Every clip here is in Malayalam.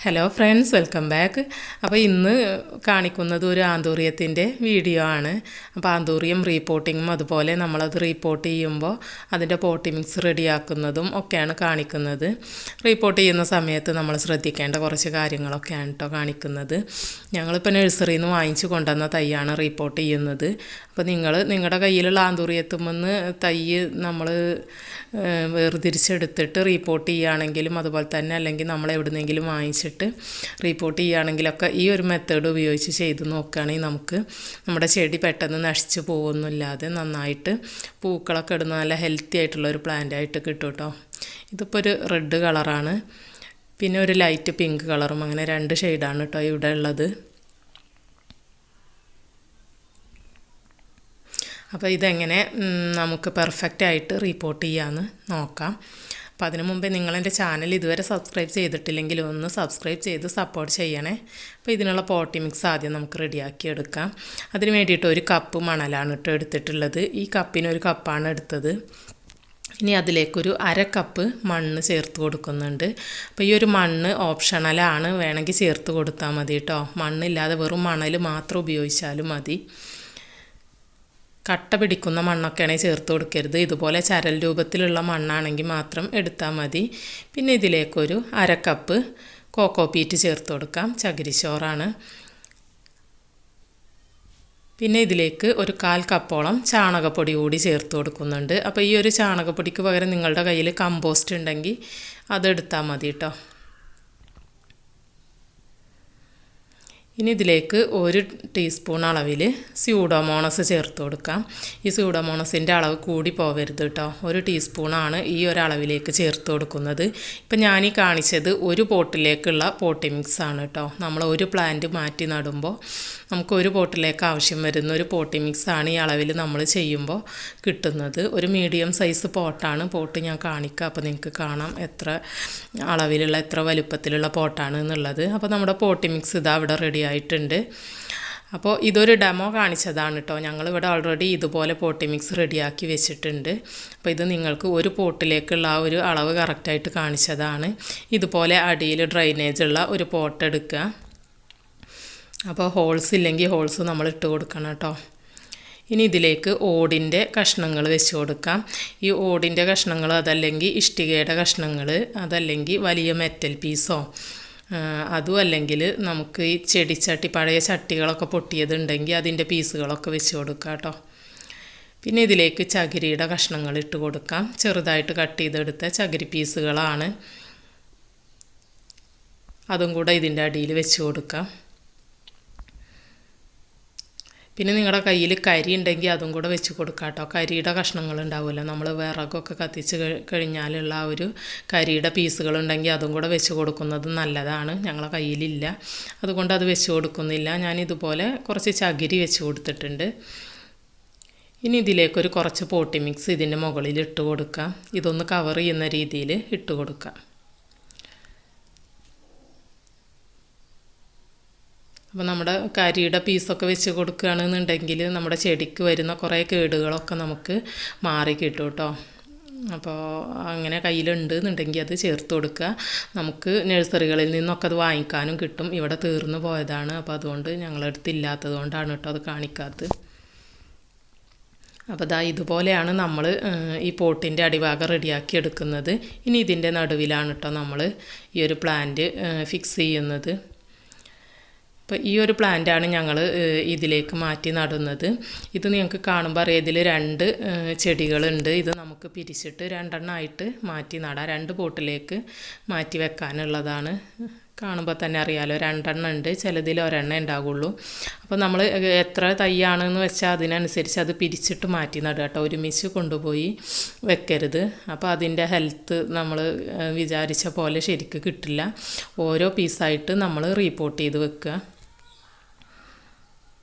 Hello friends, welcome back. അപ്പോൾ ഇന്ന് കാണിക്കുന്നത് ഒരു ആന്തൂറിയത്തിൻ്റെ വീഡിയോ ആണ്. അപ്പോൾ ആന്തൂറിയം റീപോട്ടിങ്ങും അതുപോലെ നമ്മളത് റീപോട്ട് ചെയ്യുമ്പോൾ അതിൻ്റെ പോട്ടി മിക്സ് റെഡിയാക്കുന്നതും ഒക്കെയാണ് കാണിക്കുന്നത്. റീപോട്ട് ചെയ്യുന്ന സമയത്ത് നമ്മൾ ശ്രദ്ധിക്കേണ്ട കുറച്ച് കാര്യങ്ങളൊക്കെയാണ് കേട്ടോ കാണിക്കുന്നത്. ഞങ്ങളിപ്പോൾ നഴ്സറിയിൽ നിന്ന് വാങ്ങിച്ചു കൊണ്ടുവന്ന തൈയാണ് റീപോട്ട് ചെയ്യുന്നത്. അപ്പോൾ നിങ്ങളുടെ കയ്യിലുള്ള ആന്തൂറിയത്തുമെന്ന് തൈ നമ്മൾ വേർതിരിച്ചെടുത്തിട്ട് റീപോട്ട് ചെയ്യുകയാണെങ്കിലും അതുപോലെ തന്നെ അല്ലെങ്കിൽ നമ്മൾ എവിടുന്നെങ്കിലും വാങ്ങിച്ചിട്ട് റീപോട്ട് ചെയ്യുകയാണെങ്കിലൊക്കെ ഈ ഒരു മെത്തേഡ് ഉപയോഗിച്ച് ചെയ്ത് നോക്കുകയാണെങ്കിൽ നമുക്ക് നമ്മുടെ ചെടി പെട്ടെന്ന് നശിച്ച് പോകുന്നില്ലാതെ നന്നായിട്ട് പൂക്കളൊക്കെ ഇടുന്ന നല്ല ഹെൽത്തി ആയിട്ടുള്ള ഒരു പ്ലാന്റായിട്ട് കിട്ടും കേട്ടോ. ഇതിപ്പോൾ ഒരു റെഡ് കളറാണ്, പിന്നെ ഒരു ലൈറ്റ് പിങ്ക് കളറും, അങ്ങനെ 2 ഷെയ്ഡാണ് കേട്ടോ ഇവിടെ ഉള്ളത്. അപ്പോൾ ഇതെങ്ങനെ നമുക്ക് പെർഫെക്റ്റായിട്ട് റീപോട്ട് ചെയ്യാമെന്ന് നോക്കാം. അപ്പോൾ അതിനു മുമ്പേ നിങ്ങളെൻ്റെ ചാനൽ ഇതുവരെ സബ്സ്ക്രൈബ് ചെയ്തിട്ടില്ലെങ്കിൽ ഒന്ന് സബ്സ്ക്രൈബ് ചെയ്ത് സപ്പോർട്ട് ചെയ്യണേ. അപ്പോൾ ഇതിനുള്ള പോട്ടി മിക്സ് ആദ്യം നമുക്ക് റെഡിയാക്കി എടുക്കാം. അതിന് വേണ്ടിയിട്ട് 1 കപ്പ് മണലാണ് എടുത്തിട്ടുള്ളത്. ഈ കപ്പിന് 1 കപ്പാണ് എടുത്തത്. ഇനി അതിലേക്കൊരു 1/2 കപ്പ് മണ്ണ് ചേർത്ത് കൊടുക്കുന്നുണ്ട്. അപ്പോൾ ഈ ഒരു മണ്ണ് ഓപ്ഷണലാണ്, വേണമെങ്കിൽ ചേർത്ത് കൊടുത്താൽ മതി കേട്ടോ. മണ്ണില്ലാതെ വെറും മണൽ മാത്രം ഉപയോഗിച്ചാലും മതി. കട്ട പിടിക്കുന്ന മണ്ണൊക്കെയാണെങ്കിൽ ചേർത്ത് കൊടുക്കരുത്. ഇതുപോലെ ചരൽ രൂപത്തിലുള്ള മണ്ണാണെങ്കിൽ മാത്രം എടുത്താൽ മതി. പിന്നെ ഇതിലേക്കൊരു 1/2 കപ്പ് കോക്കോ പീറ്റ് ചേർത്ത് കൊടുക്കാം, ചകിരിച്ചോറാണ്. പിന്നെ ഇതിലേക്ക് ഒരു 1/4 കപ്പോളം ചാണകപ്പൊടി കൂടി ചേർത്ത് കൊടുക്കുന്നുണ്ട്. അപ്പോൾ ഈ ഒരു ചാണകപ്പൊടിക്ക് പകരം നിങ്ങളുടെ കയ്യിൽ കമ്പോസ്റ്റ് ഉണ്ടെങ്കിൽ അതെടുത്താൽ മതി കേട്ടോ. ഇനി ഇതിലേക്ക് 1 ടീസ്പൂൺ അളവിൽ സ്യൂഡോമോണസ് ചേർത്ത് കൊടുക്കാം. ഈ സ്യൂഡോമോണസിൻ്റെ അളവ് കൂടി പോവരുത് കേട്ടോ. 1 ടീസ്പൂണാണ് ഈ ഒരു അളവിലേക്ക് ചേർത്ത് കൊടുക്കുന്നത്. ഇപ്പം ഞാനീ കാണിച്ചത് 1 പോട്ടിലേക്കുള്ള പോട്ടി മിക്സ് ആണ് കേട്ടോ. നമ്മൾ ഒരു പ്ലാന്റ് മാറ്റി നടുമ്പോൾ നമുക്ക് 1 പോട്ടിലേക്ക് ആവശ്യം വരുന്ന ഒരു പോട്ടി മിക്സ് ആണ് ഈ അളവിൽ നമ്മൾ ചെയ്യുമ്പോൾ കിട്ടുന്നത്. ഒരു മീഡിയം സൈസ് പോട്ടാണ്. പോട്ട് ഞാൻ കാണിക്കാം, അപ്പോൾ നിങ്ങൾക്ക് കാണാം എത്ര അളവിലുള്ള എത്ര വലുപ്പത്തിലുള്ള പോട്ടാണ് എന്നുള്ളത്. അപ്പോൾ നമ്മുടെ പോട്ടി മിക്സ് ഇതാ ഇവിടെ റെഡി ആയിട്ടുണ്ട്. അപ്പോൾ ഇതൊരു ഡെമോ കാണിച്ചതാണ് കേട്ടോ. ഞങ്ങളിവിടെ ഓൾറെഡി ഇതുപോലെ പോട്ടി മിക്സ് റെഡിയാക്കി വെച്ചിട്ടുണ്ട്. അപ്പോൾ ഇത് നിങ്ങൾക്ക് 1 പോട്ടിലേക്കുള്ള ആ ഒരു അളവ് കറക്റ്റായിട്ട് കാണിച്ചതാണ്. ഇതുപോലെ അടിയിൽ ഡ്രൈനേജ് ഉള്ള ഒരു പോട്ട് എടുക്കുക. അപ്പോൾ ഹോൾസ് ഇല്ലെങ്കിൽ ഹോൾസ് നമ്മൾ ഇട്ട് കൊടുക്കണം കേട്ടോ. ഇനി ഇതിലേക്ക് ഓടിൻ്റെ കഷ്ണങ്ങൾ വെച്ച് കൊടുക്കാം. ഈ ഓടിൻ്റെ കഷ്ണങ്ങൾ അതല്ലെങ്കിൽ ഇഷ്ടികയുടെ കഷ്ണങ്ങൾ അതല്ലെങ്കിൽ വലിയ മെറ്റൽ പീസോ അതും അല്ലെങ്കിൽ നമുക്ക് ഈ ചെടിച്ചട്ടി പഴയ ചട്ടികളൊക്കെ പൊട്ടിയതുണ്ടെങ്കിൽ അതിൻ്റെ പീസുകളൊക്കെ വെച്ച് കൊടുക്കാം കേട്ടോ. പിന്നെ ഇതിലേക്ക് ചകിരിയുടെ കഷ്ണങ്ങൾ ഇട്ട് കൊടുക്കാം. ചെറുതായിട്ട് കട്ട് ചെയ്തെടുത്ത ചകിരി പീസുകളാണ്. അതും കൂടെ ഇതിൻ്റെ അടിയിൽ വെച്ച് കൊടുക്കാം. പിന്നെ നിങ്ങളുടെ കയ്യിൽ കരി ഉണ്ടെങ്കിൽ അതും കൂടെ വെച്ച് കൊടുക്കാം കേട്ടോ. കരിയുടെ കഷ്ണങ്ങൾ ഉണ്ടാവുമല്ലോ, നമ്മൾ വിറകൊക്കെ കത്തിച്ച് കഴിഞ്ഞാലുള്ള ആ ഒരു കരിയുടെ പീസുകളുണ്ടെങ്കിൽ അതും കൂടെ വെച്ച് കൊടുക്കുന്നത് നല്ലതാണ്. ഞങ്ങളുടെ കയ്യിലില്ല, അതുകൊണ്ട് അത് വെച്ച് കൊടുക്കുന്നില്ല. ഞാനിതുപോലെ കുറച്ച് ചകിരി വെച്ച് കൊടുത്തിട്ടുണ്ട്. ഇനി ഇതിലേക്കൊരു കുറച്ച് പോട്ടി മിക്സ് ഇതിൻ്റെ മുകളിൽ ഇട്ട് കൊടുക്കാം. ഇതൊന്ന് കവർ ചെയ്യുന്ന രീതിയിൽ ഇട്ട് കൊടുക്കാം. അപ്പോൾ നമ്മുടെ കരിയുടെ പീസൊക്കെ വെച്ച് കൊടുക്കുകയാണെന്നുണ്ടെങ്കിൽ നമ്മുടെ ചെടിക്ക് വരുന്ന കുറേ കേടുകളൊക്കെ നമുക്ക് മാറി കിട്ടും കേട്ടോ. അപ്പോൾ അങ്ങനെ കയ്യിലുണ്ട് എന്നുണ്ടെങ്കിൽ അത് ചേർത്ത് കൊടുക്കുക. നമുക്ക് നഴ്സറികളിൽ നിന്നൊക്കെ അത് വാങ്ങിക്കാനും കിട്ടും. ഇവിടെ തീർന്നു പോയതാണ്, അപ്പോൾ അതുകൊണ്ട് ഞങ്ങളടുത്ത് ഇല്ലാത്തത് കൊണ്ടാണ് കേട്ടോ അത് കാണിക്കാത്തത്. അപ്പോൾ ദാ ഇതുപോലെയാണ് നമ്മൾ ഈ പോട്ടിൻ്റെ അടിഭാഗം റെഡിയാക്കി എടുക്കുന്നത്. ഇനി ഇതിൻ്റെ നടുവിലാണ് കേട്ടോ നമ്മൾ ഈ ഒരു പ്ലാന്റ് ഫിക്സ് ചെയ്യുന്നത്. അപ്പോൾ ഈ ഒരു പ്ലാന്റാണ് ഞങ്ങൾ ഇതിലേക്ക് മാറ്റി നടുന്നത്. ഇത് നിങ്ങൾക്ക് കാണുമ്പോൾ അറിയാം, ഇതിൽ 2 ചെടികളുണ്ട്. ഇത് നമുക്ക് പിരിച്ചിട്ട് 2 ആയിട്ട് മാറ്റി നടാം. 2 പോട്ടിലേക്ക് മാറ്റി വെക്കാനുള്ളതാണ്. കാണുമ്പോൾ തന്നെ അറിയാമല്ലോ, 2 ഉണ്ട്. ചിലതിൽ 1 ഉണ്ടാകുള്ളൂ. അപ്പോൾ നമ്മൾ എത്ര തൈയാണെന്ന് വെച്ചാൽ അതിനനുസരിച്ച് അത് പിരിച്ചിട്ട് മാറ്റി നടുക കേട്ടോ. ഒരുമിച്ച് കൊണ്ടുപോയി വെക്കരുത്. അപ്പോൾ അതിൻ്റെ ഹെൽത്ത് നമ്മൾ വിചാരിച്ച പോലെ ശരിക്ക് കിട്ടില്ല. ഓരോ പീസായിട്ട് നമ്മൾ റീപോട്ട് ചെയ്ത് വെക്കുക.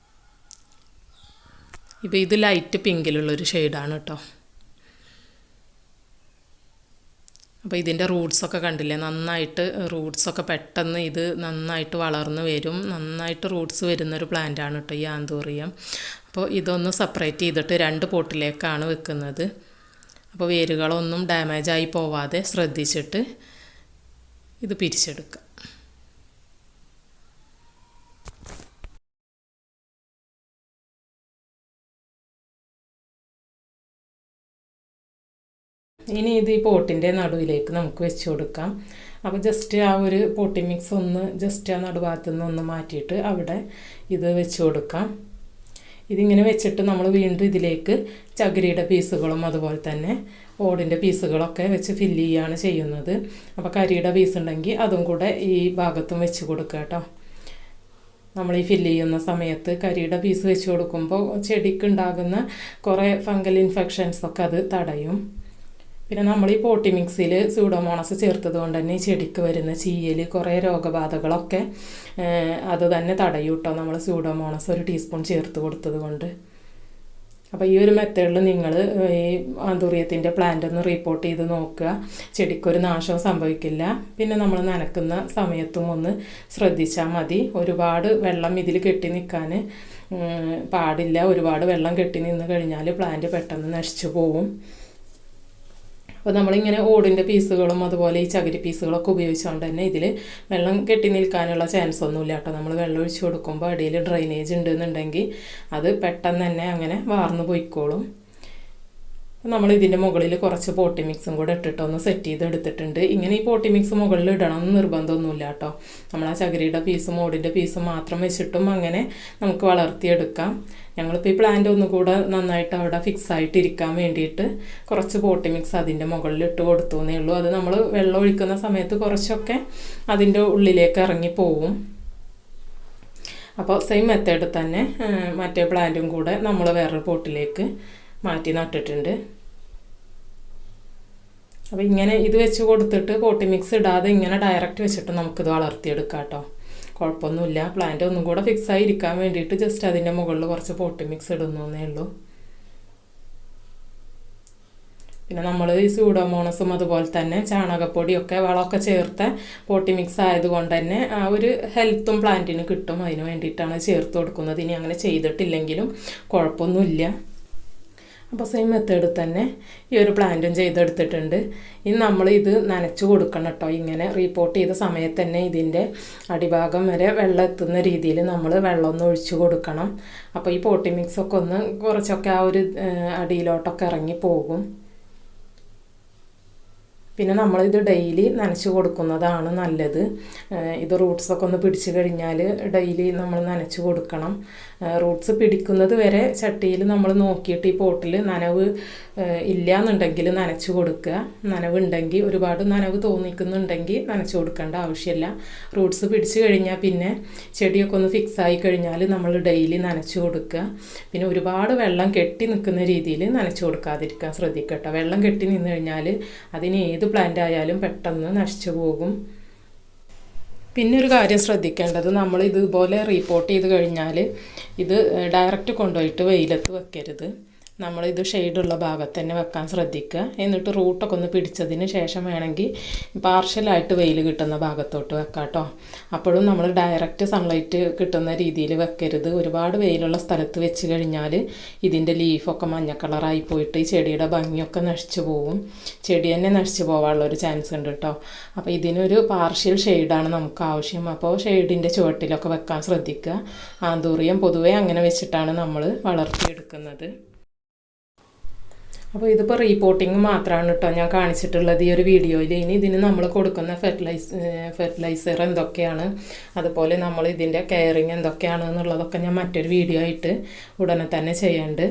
ഇപ്പോൾ ഇത് ലൈറ്റ് പിങ്കിലുള്ളൊരു ഷെയ്ഡാണ് കേട്ടോ. അപ്പോൾ ഇതിൻ്റെ റൂട്ട്സൊക്കെ കണ്ടില്ലേ, നന്നായിട്ട് റൂട്ട്സൊക്കെ പെട്ടെന്ന് ഇത് നന്നായിട്ട് വളർന്ന് വരും. നന്നായിട്ട് റൂട്ട്സ് വരുന്നൊരു പ്ലാന്റാണ് കേട്ടോ ഈ ആന്തൂറിയം. അപ്പോൾ ഇതൊന്ന് സെപ്പറേറ്റ് ചെയ്തിട്ട് 2 പോട്ടിലേക്കാണ് വെക്കുന്നത്. അപ്പോൾ വേരുകളൊന്നും ഡാമേജായി പോവാതെ ശ്രദ്ധിച്ചിട്ട് ഇത് പിരിച്ചെടുക്കുക. ഇനി ഇത് ഈ പോട്ടിൻ്റെ നടുവിലേക്ക് നമുക്ക് വെച്ച് കൊടുക്കാം. അപ്പോൾ ജസ്റ്റ് ആ ഒരു പോട്ടി മിക്സ് ഒന്ന് ജസ്റ്റ് ആ നടുഭാഗത്തു നിന്ന് ഒന്ന് മാറ്റിയിട്ട് അവിടെ ഇത് വെച്ച് കൊടുക്കാം. ഇതിങ്ങനെ വെച്ചിട്ട് നമ്മൾ വീണ്ടും ഇതിലേക്ക് ചകിരിയുടെ പീസുകളും അതുപോലെ തന്നെ ഓടിൻ്റെ പീസുകളൊക്കെ വെച്ച് ഫില്ല് ചെയ്യുകയാണ് ചെയ്യുന്നത്. അപ്പോൾ കരിയുടെ പീസ് ഉണ്ടെങ്കിൽ അതും കൂടെ ഈ ഭാഗത്തും വെച്ച് കൊടുക്കുക കേട്ടോ. നമ്മൾ ഈ ഫില്ല് ചെയ്യുന്ന സമയത്ത് കരിയുടെ പീസ് വെച്ച് കൊടുക്കുമ്പോൾ ചെടിക്ക് ഉണ്ടാകുന്ന കുറേ ഫംഗൽ ഇൻഫെക്ഷൻസൊക്കെ അത് തടയും. പിന്നെ നമ്മൾ ഈ പോട്ടി മിക്സിൽ സ്യൂഡോമോണസ് ചേർത്തത് കൊണ്ട് തന്നെ ഈ ചെടിക്ക് വരുന്ന ചീയൽ കുറേ രോഗബാധകളൊക്കെ അത് തന്നെ തടയും കേട്ടോ, നമ്മൾ സ്യൂഡോമോണസ് ഒരു ടീസ്പൂൺ ചേർത്ത് കൊടുത്തത് കൊണ്ട്. അപ്പോൾ ഈ ഒരു മെത്തേഡിൽ നിങ്ങൾ ഈ ആന്തൂറിയത്തിൻ്റെ പ്ലാന്റ് ഒന്ന് റിപ്പോർട്ട് ചെയ്ത് നോക്കുക. ചെടിക്കൊരു നാശവും സംഭവിക്കില്ല. പിന്നെ നമ്മൾ നനക്കുന്ന സമയത്തും ഒന്ന് ശ്രദ്ധിച്ചാൽ മതി. ഒരുപാട് വെള്ളം ഇതിൽ കെട്ടി നിൽക്കാൻ പാടില്ല. ഒരുപാട് വെള്ളം കെട്ടി നിന്ന് കഴിഞ്ഞാൽ പ്ലാന്റ് പെട്ടെന്ന് നശിച്ചു പോവും. അപ്പോൾ നമ്മളിങ്ങനെ ഓടിൻ്റെ പീസുകളും അതുപോലെ ഈ ചകിരി പീസുകളൊക്കെ ഉപയോഗിച്ചുകൊണ്ട് തന്നെ ഇതിൽ വെള്ളം കെട്ടി നിൽക്കാനുള്ള ചാൻസ് ഒന്നുമില്ല കേട്ടോ. നമ്മൾ വെള്ളം ഒഴിച്ച് കൊടുക്കുമ്പോൾ അടിയിൽ ഡ്രെയിനേജ് ഉണ്ടെന്നുണ്ടെങ്കിൽ അത് പെട്ടെന്ന് തന്നെ അങ്ങനെ വാർന്നു പോയിക്കോളും. നമ്മൾ ഇതിൻ്റെ മുകളിൽ കുറച്ച് പോട്ടി മിക്സും കൂടെ ഇട്ടിട്ടൊന്ന് സെറ്റ് ചെയ്ത് എടുത്തിട്ടുണ്ട്. ഇങ്ങനെ ഈ പോട്ടി മിക്സ് മുകളിൽ ഇടണം എന്ന് നിർബന്ധമൊന്നുമില്ല കേട്ടോ. നമ്മൾ ആ ചകിരിയുടെ പീസും ഓടിൻ്റെ പീസും മാത്രം വെച്ചിട്ടും അങ്ങനെ നമുക്ക് വളർത്തിയെടുക്കാം. ഞങ്ങളിപ്പോൾ ഈ പ്ലാന്റ് ഒന്നുകൂടെ നന്നായിട്ട് അവിടെ ഫിക്സ് ആയിട്ടിരിക്കാൻ വേണ്ടിയിട്ട് കുറച്ച് പോട്ടി മിക്സ് അതിൻ്റെ മുകളിൽ ഇട്ട് കൊടുത്തു എന്നേ ഉള്ളൂ. അത് നമ്മൾ വെള്ളം ഒഴിക്കുന്ന സമയത്ത് കുറച്ചൊക്കെ അതിൻ്റെ ഉള്ളിലേക്ക് ഇറങ്ങി പോവും. അപ്പോൾ സെയിം മെത്തേഡ് തന്നെ മറ്റേ പ്ലാന്റും കൂടെ നമ്മൾ വേറൊരു പോട്ടിലേക്ക് മാറ്റി നട്ടിട്ടുണ്ട്. അപ്പോൾ ഇങ്ങനെ ഇത് വെച്ച് കൊടുത്തിട്ട് പോട്ടി മിക്സ് ഇടാതെ ഇങ്ങനെ ഡയറക്റ്റ് വെച്ചിട്ട് നമുക്കിത് വളർത്തിയെടുക്കാം കേട്ടോ. കുഴപ്പമൊന്നുമില്ല. പ്ലാന്റ് ഒന്നും കൂടെ ഫിക്സ് ആയി ഇരിക്കാൻ വേണ്ടിയിട്ട് ജസ്റ്റ് അതിൻ്റെ മുകളിൽ കുറച്ച് പോട്ടി മിക്സ് ഇടുന്നേ ഉള്ളൂ. പിന്നെ നമ്മൾ ഈ സ്യൂഡോമോണസും അതുപോലെ തന്നെ ചാണകപ്പൊടിയൊക്കെ വളമൊക്കെ ചേർത്ത പോട്ടി മിക്സ് ആയതുകൊണ്ട് തന്നെ ആ ഒരു ഹെൽത്തും പ്ലാന്റിന് കിട്ടും. അതിന് വേണ്ടിയിട്ടാണ് ചേർത്ത് കൊടുക്കുന്നത്. ഇനി അങ്ങനെ ചെയ്തിട്ടില്ലെങ്കിലും കുഴപ്പമൊന്നുമില്ല. അപ്പോൾ സെയിം മെത്തേഡ് തന്നെ ഈ ഒരു പ്ലാന്റും ചെയ്തെടുത്തിട്ടുണ്ട്. ഇനി നമ്മൾ ഇത് നനച്ച് കൊടുക്കണം കേട്ടോ. ഇങ്ങനെ റിപ്പോർട്ട് ചെയ്ത സമയത്ത് തന്നെ ഇതിൻ്റെ അടിഭാഗം വരെ വെള്ളം എത്തുന്ന രീതിയിൽ നമ്മൾ വെള്ളം ഒന്ന് ഒഴിച്ചു കൊടുക്കണം. അപ്പോൾ ഈ പോട്ടി മിക്സൊക്കെ ഒന്ന് കുറച്ചൊക്കെ ആ ഒരു അടിയിലോട്ടൊക്കെ ഇറങ്ങി പോകും. പിന്നെ നമ്മളിത് ഡെയിലി നനച്ച് കൊടുക്കുന്നതാണ് നല്ലത്. ഇത് റൂട്ട്സൊക്കെ ഒന്ന് പിടിച്ച് കഴിഞ്ഞാൽ ഡെയിലി നമ്മൾ നനച്ച് കൊടുക്കണം. റൂട്ട്സ് പിടിക്കുന്നത് വരെ ചട്ടിയിൽ നമ്മൾ നോക്കിയിട്ട് ഈ പോട്ടിൽ നനവ് ഇല്ല എന്നുണ്ടെങ്കിൽ നനച്ച് കൊടുക്കുക. നനവുണ്ടെങ്കിൽ ഒരുപാട് നനവ് തോന്നിക്കുന്നുണ്ടെങ്കിൽ നനച്ച് കൊടുക്കേണ്ട ആവശ്യമില്ല. റൂട്ട്സ് പിടിച്ച് കഴിഞ്ഞാൽ പിന്നെ ചെടിയൊക്കെ ഒന്ന് ഫിക്സ് ആയി കഴിഞ്ഞാൽ നമ്മൾ ഡെയിലി നനച്ച് കൊടുക്കുക. പിന്നെ ഒരുപാട് വെള്ളം കെട്ടി നിൽക്കുന്ന രീതിയിൽ നനച്ച് കൊടുക്കാതിരിക്കാൻ ശ്രദ്ധിക്കട്ടോ. വെള്ളം കെട്ടി നിന്ന് കഴിഞ്ഞാൽ അതിന് ഏത് പ്ലാന്റ് ആയാലും പെട്ടെന്ന് നശിച്ചു പോകും. പിന്നെ ഒരു കാര്യം ശ്രദ്ധിക്കേണ്ടത്, നമ്മൾ ഇതുപോലെ റിപ്പോർട്ട് ചെയ്ത് കഴിഞ്ഞാൽ ഇത് ഡയറക്റ്റ് കൊണ്ടുപോയിട്ട് വെയിലത്ത് വെക്കരുത്. നമ്മളിത് ഷെയ്ഡുള്ള ഭാഗത്ത് തന്നെ വെക്കാൻ ശ്രദ്ധിക്കുക. എന്നിട്ട് റൂട്ടൊക്കെ ഒന്ന് പിടിച്ചതിന് ശേഷം വേണമെങ്കിൽ പാർഷ്യലായിട്ട് വെയിൽ കിട്ടുന്ന ഭാഗത്തോട്ട് വെക്കാം കേട്ടോ. അപ്പോഴും നമ്മൾ ഡയറക്റ്റ് സൺലൈറ്റ് കിട്ടുന്ന രീതിയിൽ വെക്കരുത്. ഒരുപാട് വെയിലുള്ള സ്ഥലത്ത് വെച്ച് കഴിഞ്ഞാൽ ഇതിൻ്റെ ലീഫൊക്കെ മഞ്ഞ കളറായി പോയിട്ട് ഈ ചെടിയുടെ ഭംഗിയൊക്കെ നശിച്ചു പോവും. ചെടി തന്നെ നശിച്ചു പോകാനുള്ളൊരു ചാൻസ് ഉണ്ട് കേട്ടോ. അപ്പോൾ ഇതിനൊരു പാർഷ്യൽ ഷെയ്ഡാണ് നമുക്ക് ആവശ്യം. അപ്പോൾ ഷെയ്ഡിൻ്റെ ചുവട്ടിലൊക്കെ വെക്കാൻ ശ്രദ്ധിക്കുക. ആന്തൂറിയം പൊതുവേ അങ്ങനെ വെച്ചിട്ടാണ് നമ്മൾ വളർത്തിയെടുക്കുന്നത്. അപ്പോൾ ഇതിപ്പോൾ റീപോട്ടിങ് മാത്രമാണ് കേട്ടോ ഞാൻ കാണിച്ചിട്ടുള്ളത് ഈ ഒരു വീഡിയോയിൽ. ഇനി ഇതിന് നമ്മൾ കൊടുക്കുന്ന ഫെർട്ടിലൈസർ എന്തൊക്കെയാണ്, അതുപോലെ നമ്മൾ ഇതിൻ്റെ കെയറിങ് എന്തൊക്കെയാണ് എന്നുള്ളതൊക്കെ ഞാൻ മറ്റൊരു വീഡിയോ ആയിട്ട് ഉടനെ തന്നെ ചെയ്യുന്നുണ്ട്.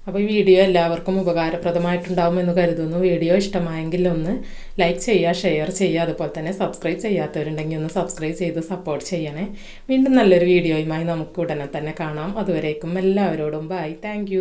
അപ്പോൾ ഈ വീഡിയോ എല്ലാവർക്കും ഉപകാരപ്രദമായിട്ടുണ്ടാവുമെന്ന് കരുതുന്നു. വീഡിയോ ഇഷ്ടമായെങ്കിൽ ഒന്ന് ലൈക്ക് ചെയ്യുക, ഷെയർ ചെയ്യുക. അതുപോലെ തന്നെ സബ്സ്ക്രൈബ് ചെയ്യാത്തവരുണ്ടെങ്കിൽ ഒന്ന് സബ്സ്ക്രൈബ് ചെയ്ത് സപ്പോർട്ട് ചെയ്യണേ. വീണ്ടും നല്ലൊരു വീഡിയോയുമായി നമുക്ക് ഉടനെ തന്നെ കാണാം. അതുവരേക്കും എല്ലാവരോടും ബൈ. താങ്ക്